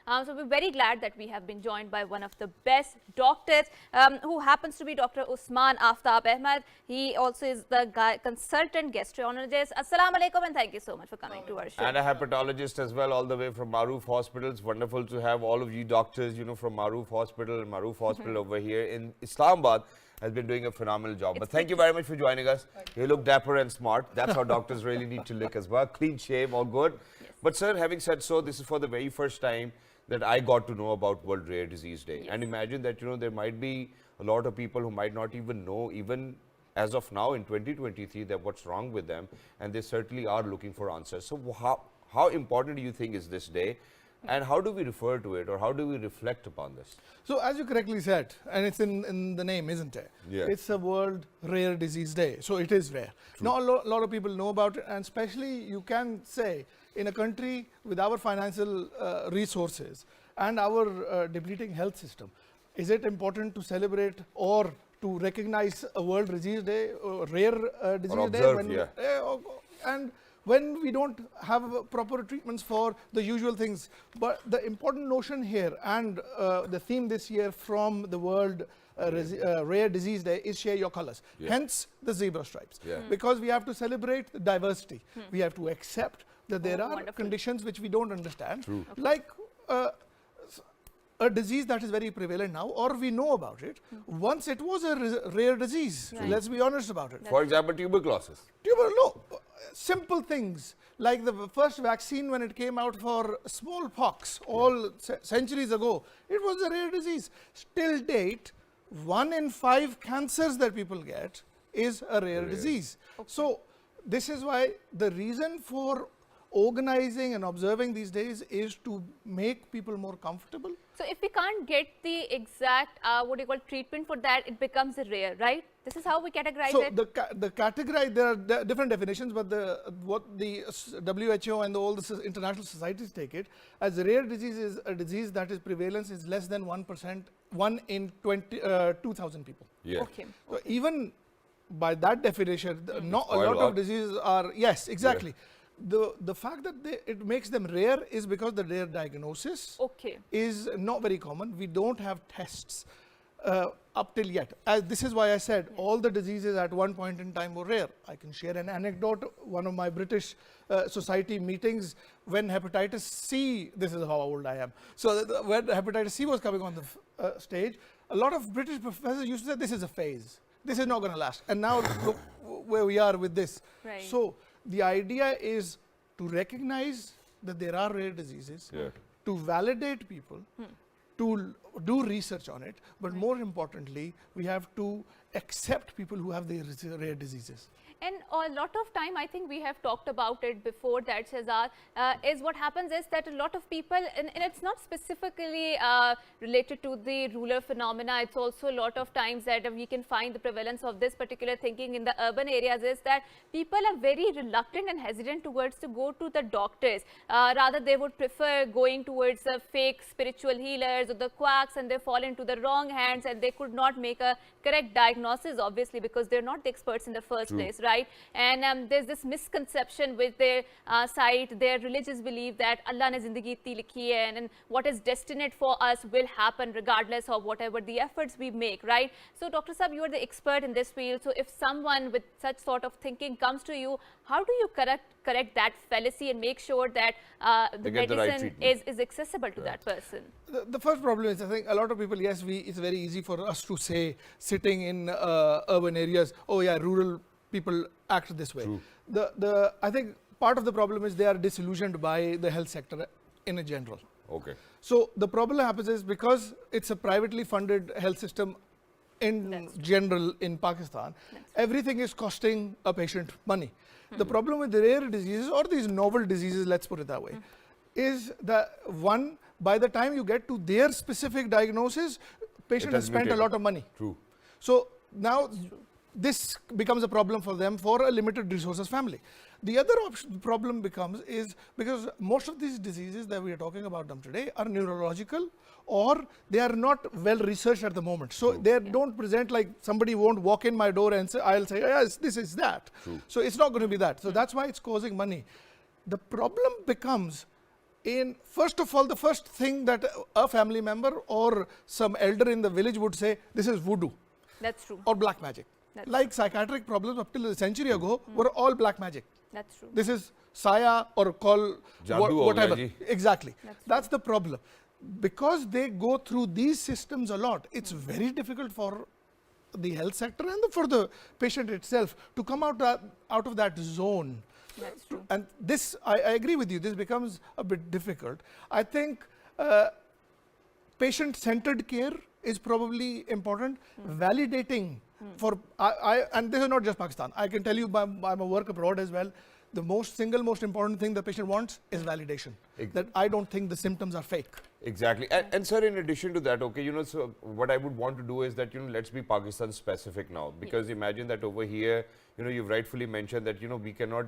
So we're very glad that we have been joined by one of the best doctors who happens to be Dr. Usman Aftab Ahmed. He also is the consultant gastroenterologist. Assalamu alaikum and thank you so much for coming to our show. And a hepatologist as well, all the way from Maroof Hospital. It's wonderful to have all of you doctors, from Maroof Hospital. Maroof Hospital over here in Islamabad has been doing a phenomenal job. But thank you very much for joining us. You look dapper and smart. That's how doctors really need to look as well. Clean shave, all good. Yes. But sir, having said so, this is for the very first time that I got to know about World Rare Disease Day. Yes. And imagine that, there might be a lot of people who might not even know, even as of now in 2023, that what's wrong with them. And they certainly are looking for answers. So how important do you think is this day? And how do we refer to it, or how do we reflect upon this? So as you correctly said, and it's in the name, isn't it? Yeah. It's a World Rare Disease Day, so it is rare. True. Not a lot of people know about it, and especially you can say in a country with our financial resources and our depleting health system, is it important to celebrate or to recognize a World Disease Day, Rare Disease Day? And when we don't have proper treatments for the usual things. But the important notion here and the theme this year from the World Rare Disease Day is share your colors. Yeah. Hence the zebra stripes. Yeah. Because we have to celebrate the diversity. We have to accept that there are conditions which we don't understand. True. Like a disease that is very prevalent now, or we know about it. Once it was a rare disease. Right. Let's be honest about it. For example, tuberculosis. Simple things like the first vaccine when it came out for smallpox all centuries ago, it was a rare disease. Still date, 1 in 5 cancers that people get is a rare disease. Okay. So this is why the reason for organizing and observing these days is to make people more comfortable. So if we can't get the exact treatment for that, it becomes a rare, right? This is how we categorize it. So the category, there are different definitions, but what the WHO and all the international societies take it as a rare disease is a disease that is prevalence is less than 1%, 1 in 2,000 people. Yeah. Okay. So even by that definition, not a lot of diseases are, yes, exactly. Yeah. The fact that it makes them rare is because the rare diagnosis is not very common. We don't have tests up till yet. This is why I said all the diseases at one point in time were rare. I can share an anecdote. One of my British society meetings, when hepatitis C, this is how old I am. So when hepatitis C was coming on the stage, a lot of British professors used to say, this is a phase. This is not going to last. And now look where we are with this. Right. So the idea is to recognize that there are rare diseases, to validate people, to do research on it, but more importantly, we have to accept people who have these rare diseases. And a lot of time, I think we have talked about it before that, Shahzad, is what happens is that a lot of people, and it's not specifically related to the rural phenomena, it's also a lot of times that we can find the prevalence of this particular thinking in the urban areas is that people are very reluctant and hesitant towards to go to the doctors. Rather, they would prefer going towards the fake spiritual healers or the quacks, and they fall into the wrong hands and they could not make a correct diagnosis, obviously, because they're not the experts in the first place, right? And there's this misconception with their side, their religious belief that Allah ne zindagi itti likhi hai, and what is destined for us will happen regardless of whatever the efforts we make, right? So Dr. Saab, you are the expert in this field. So if someone with such sort of thinking comes to you, how do you correct that fallacy and make sure that the medicine is accessible to that person? The first problem is, I think a lot of people, yes, it's very easy for us to say, sitting in urban areas, oh yeah, rural people act this way. True. I think part of the problem is they are disillusioned by the health sector in a general. Okay. So the problem happens is because it's a privately funded health system in general in Pakistan, everything is costing a patient money. The problem with the rare diseases or these novel diseases, let's put it that way, is that one, by the time you get to their specific diagnosis, patient has spent a lot of money. True. So now this becomes a problem for them for a limited resources family. The other problem becomes is because most of these diseases that we are talking about them today are neurological or they are not well researched at the moment. So they don't present like somebody won't walk in my door and say, I'll say, yes, this is that. True. So it's not going to be that. So that's why it's causing money. The problem becomes first of all, the first thing that a family member or some elder in the village would say, this is voodoo. That's true. Or black magic. That's like psychiatric problems up till a century ago were all black magic. That's true. This is saya or call whatever. Exactly. That's the problem. Because they go through these systems a lot, it's very difficult for the health sector and for the patient itself to come out of that zone. That's true. And this, I agree with you, this becomes a bit difficult. I think patient-centered care is probably important. Validating for, and this is not just Pakistan. I can tell you by my work abroad as well, the single most important thing the patient wants is validation. That I don't think the symptoms are fake. Exactly. And sir, in addition to that, okay, so what I would want to do is that, let's be Pakistan specific now, because imagine that over here, you've rightfully mentioned that, we cannot,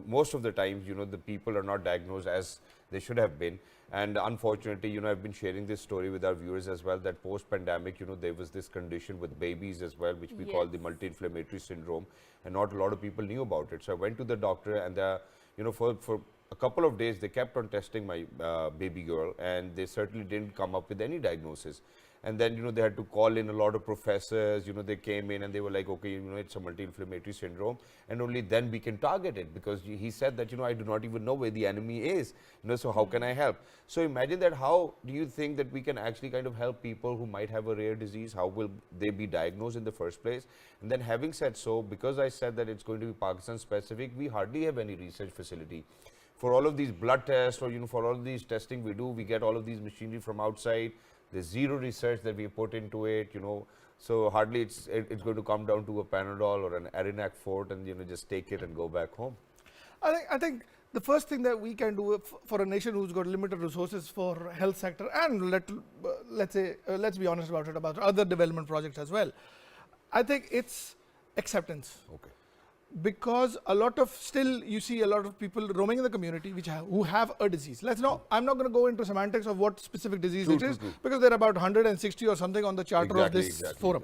most of the times, the people are not diagnosed as they should have been. And unfortunately, I've been sharing this story with our viewers as well, that post-pandemic, there was this condition with babies as well, which we call the multi-inflammatory syndrome, and not a lot of people knew about it. So I went to the doctor, and for a couple of days, they kept on testing my baby girl, and they certainly didn't come up with any diagnosis. And then, they had to call in a lot of professors, they came in and they were like, okay, it's a multi-inflammatory syndrome, and only then we can target it, because he said that, I do not even know where the enemy is, so how can I help? So imagine that, how do you think that we can actually kind of help people who might have a rare disease? How will they be diagnosed in the first place? And then having said so, because I said that it's going to be Pakistan specific, we hardly have any research facility. For all of these blood tests or, for all of these testing we do, we get all of these machinery from outside. There's zero research that we put into it, so hardly it's going to come down to a Panadol or an Arinac Fort and, just take it and go back home. I think the first thing that we can do for a nation who's got limited resources for health sector, and let's be honest about it, about other development projects as well, I think it's acceptance. Okay. Because still you see a lot of people roaming in the community who have a disease. I'm not going to go into semantics of what specific disease it is, because there are about 160 or something on the charter of this forum.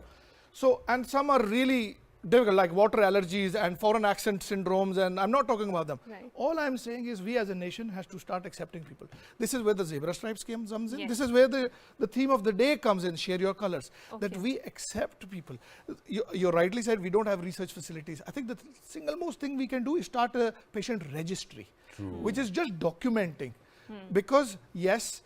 So, and some are really difficult, like water allergies and foreign accent syndromes, and I'm not talking about them. Right. All I'm saying is we as a nation has to start accepting people. This is where the zebra stripes comes in. Yes. This is where the theme of the day comes in, share your colors. Okay. That we accept people. You rightly said we don't have research facilities. I think the single most thing we can do is start a patient registry, which is just documenting. Because yes,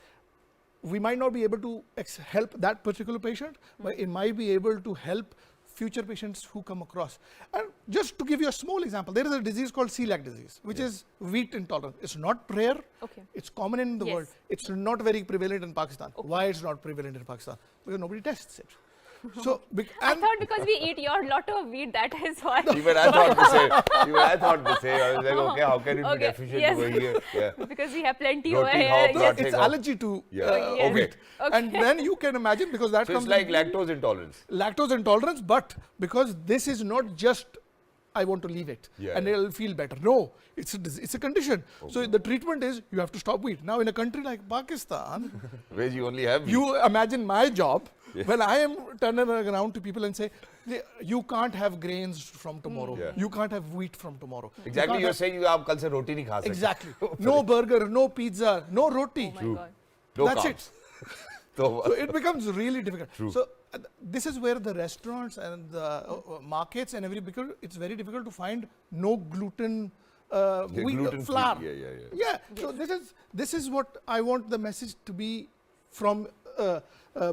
we might not be able to help that particular patient, but it might be able to help future patients who come across. And just to give you a small example, there is a disease called celiac disease, which is wheat intolerance. It's not rare. Okay. It's common in the world. It's not very prevalent in Pakistan. Okay. Why it's not prevalent in Pakistan? Because nobody tests it. So, I thought because we eat your lot of wheat, that is why. Even I thought the same. I was like, okay, how can it be deficient over here? Yeah. Because we have plenty over here. It's allergy to wheat. Okay. And then you can imagine, because that comes... it's like lactose intolerance. Lactose intolerance, but because this is not just, I want to leave it and it'll feel better. No, it's a condition. Okay. So the treatment is you have to stop wheat. Now in a country like Pakistan, where you only have wheat. You imagine my job when I am turning around to people and say, you can't have grains from tomorrow. You can't have wheat from tomorrow. Exactly, you're saying you have kal se roti nahi kha sakte. Exactly. No burger, no pizza, no roti. Oh my God. No That's carbs. it. So it becomes really difficult. True. So this is where the restaurants and the markets and because it's very difficult to find no gluten wheat flour. Yeah. So this is what I want the message to be from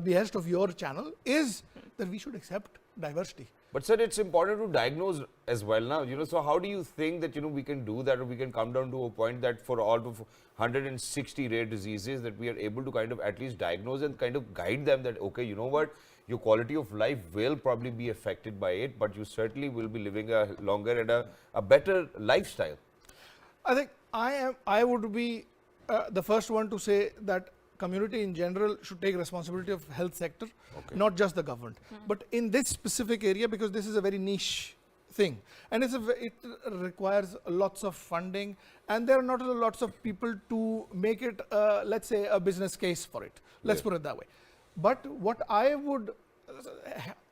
behest of your channel, is that we should accept diversity. But sir, it's important to diagnose as well now, so how do you think that, we can do that, or we can come down to a point that for all of 160 rare diseases that we are able to kind of at least diagnose and kind of guide them that, okay, you know what, your quality of life will probably be affected by it, but you certainly will be living a longer and a better lifestyle. I think I would be the first one to say that community in general should take responsibility of health sector, not just the government. But in this specific area, because this is a very niche thing, and it requires lots of funding, and there are not lots of people to make it, let's say, a business case for it. Let's put it that way. But what I would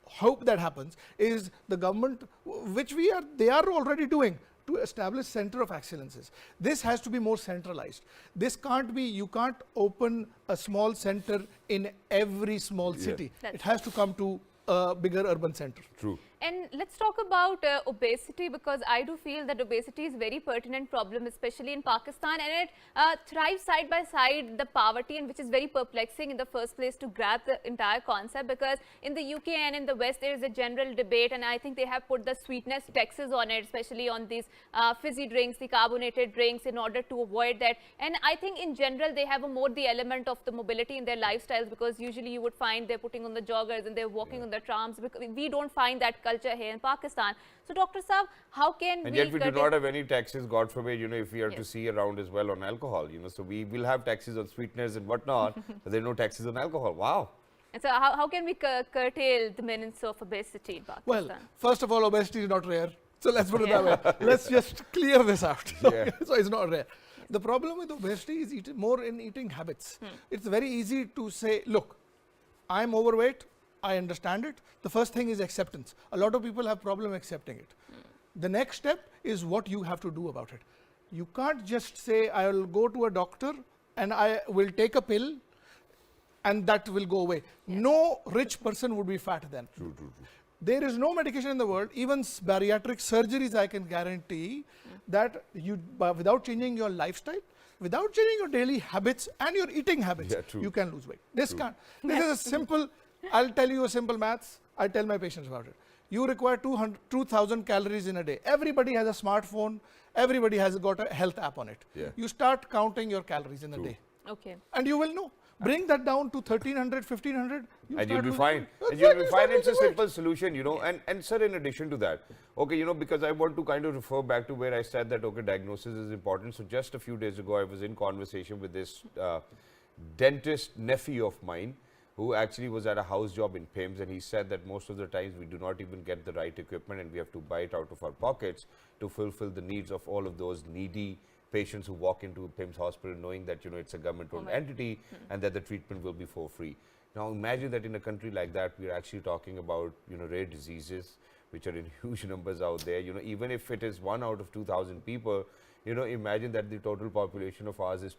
hope that happens is the government, which they are already doing, to establish center of excellences. This has to be more centralized. This can't be, you can't open a small center in every small city. It has to come to a bigger urban center. True. And let's talk about obesity, because I do feel that obesity is a very pertinent problem, especially in Pakistan, and it thrives side by side the poverty, and which is very perplexing in the first place to grab the entire concept, because in the UK and in the West there is a general debate, and I think they have put the sweetness taxes on it, especially on these fizzy drinks, the carbonated drinks, in order to avoid that. And I think in general they have a more the element of the mobility in their lifestyles, because usually you would find they're putting on the joggers and they're walking on the trams, because we don't find that culture here in Pakistan. So Dr. Saab, how can we... And yet we do not have any taxes, God forbid, you know, if we are to see around as well on alcohol, you know, so we will have taxes on sweeteners and whatnot, but there are no taxes on alcohol. Wow. And so how can we curtail the menace of obesity in Pakistan? Well, first of all, obesity is not rare. So let's put it that way. Let's just clear this out. So it's not rare. The problem with obesity is more in eating habits. It's very easy to say, look, I'm overweight, I understand it. The first thing is acceptance. A lot of people have problem accepting it. The next step is what you have to do about it. You can't just say, I will go to a doctor and I will take a pill and that will go away. No rich person would be fat then. True. There is no medication in the world, even bariatric surgeries, I can guarantee that you, without changing your lifestyle, without changing your daily habits and your eating habits, you can lose weight. This can't. This is a simple, I'll tell you a simple maths. I tell my patients about it. You require 2,000 calories in a day. Everybody has a smartphone. Everybody has got a health app on it. You start counting your calories in a day. Okay. And you will know. Bring that down to 1,300, 1,500. And you'll be fine. And you'll be fine. It's a simple solution, you know. And sir, in addition to that, okay, you know, because I want to kind of refer back to where I said that, okay, diagnosis is important. So just a few days ago, I was in conversation with this dentist nephew of mine, who actually was at a house job in PIMS, and he said that most of the times we do not even get the right equipment and we have to buy it out of our pockets to fulfill the needs of all of those needy patients who walk into a PIMS hospital knowing that, you know, it's a government-owned entity and that the treatment will be for free. Now imagine that in a country like that, we are actually talking about, you know, rare diseases which are in huge numbers out there. You know, even if it is 1 out of 2,000 people, you know, imagine that the total population of ours is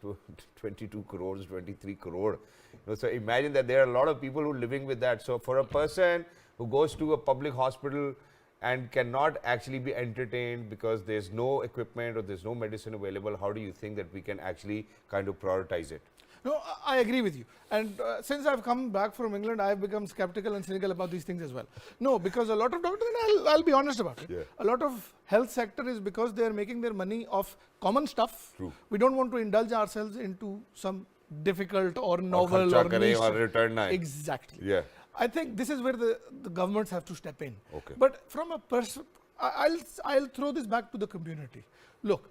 22 crores, 23 crore. You know, so imagine that there are a lot of people who are living with that. So for a person who goes to a public hospital and cannot actually be entertained because there's no equipment or there's no medicine available, how do you think that we can actually kind of prioritize it? No, I agree with you. And since I've come back from England, I've become skeptical and cynical about these things as well. No, because a lot of doctors, and I'll be honest about it, a lot of health sector is because they're making their money off common stuff. We don't want to indulge ourselves into some difficult or novel or niche. Exactly. I think this is where the governments have to step in. But from a person, I'll throw this back to the community. Look,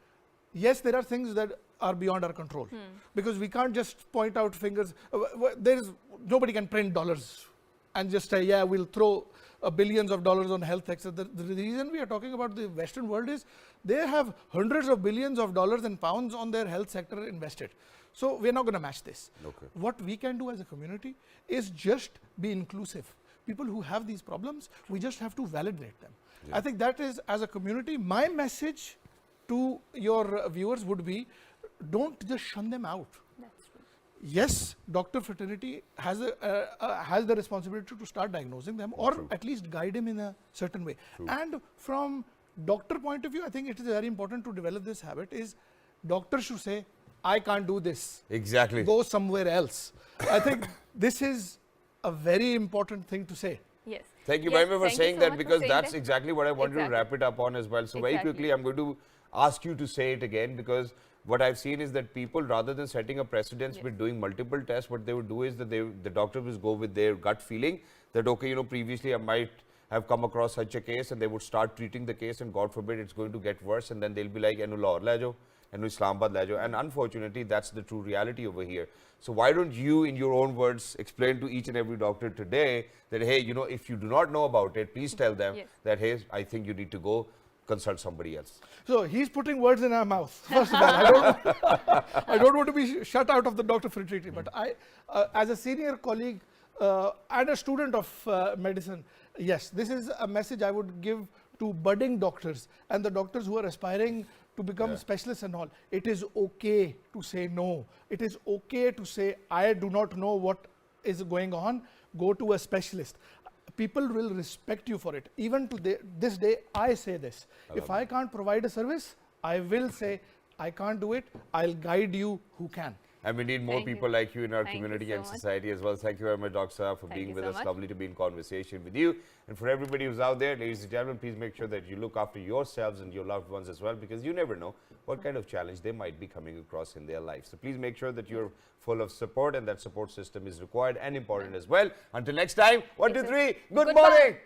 yes, there are things that are beyond our control because we can't just point out fingers. Nobody can print dollars and just say, yeah, we'll throw billions of dollars on health sector. The reason we are talking about the Western world is they have hundreds of billions of dollars and pounds on their health sector invested. So we're not going to match this. What we can do as a community is just be inclusive. People who have these problems, we just have to validate them. I think that is, as a community, my message to your viewers would be, don't just shun them out. That's true. Yes, doctor fraternity has the responsibility to start diagnosing them or at least guide him in a certain way. And from doctor point of view, I think it is very important to develop this habit is doctors should say, I can't do this. Exactly. Go somewhere else. I think this is a very important thing to say. Yes. Thank you very much for saying that, because that's exactly what I wanted to wrap it up on as well. So very quickly, I'm going to ask you to say it again, because what I've seen is that people, rather than setting a precedence with doing multiple tests, what they would do is that the doctor will go with their gut feeling that, okay, you know, previously I might have come across such a case, and they would start treating the case, and God forbid it's going to get worse, and then they'll be like, Enu Lahore le jaao, Enu Islamabad le jaao. And unfortunately, that's the true reality over here. So why don't you, in your own words, explain to each and every doctor today that, hey, you know, if you do not know about it, please tell them that, hey, I think you need to go consult somebody else. So he's putting words in our mouth. First of all, I don't want to be shut out of the doctor fraternity, but I, as a senior colleague and a student of medicine, yes, this is a message I would give to budding doctors and the doctors who are aspiring to become specialists and all, it is okay to say no. It is okay to say, I do not know what is going on, go to a specialist. People will respect you for it. Even to this day, I say this. If I can't provide a service, I will say, I can't do it. I'll guide you who can. And we need more people like you in our community and society as well. Thank you very much, Dr. Saab, for being with us. Lovely to be in conversation with you. And for everybody who's out there, ladies and gentlemen, please make sure that you look after yourselves and your loved ones as well, because you never know what kind of challenge they might be coming across in their life. So please make sure that you're full of support, and that support system is required and important as well. Until next time, 1, 2, 3, good morning.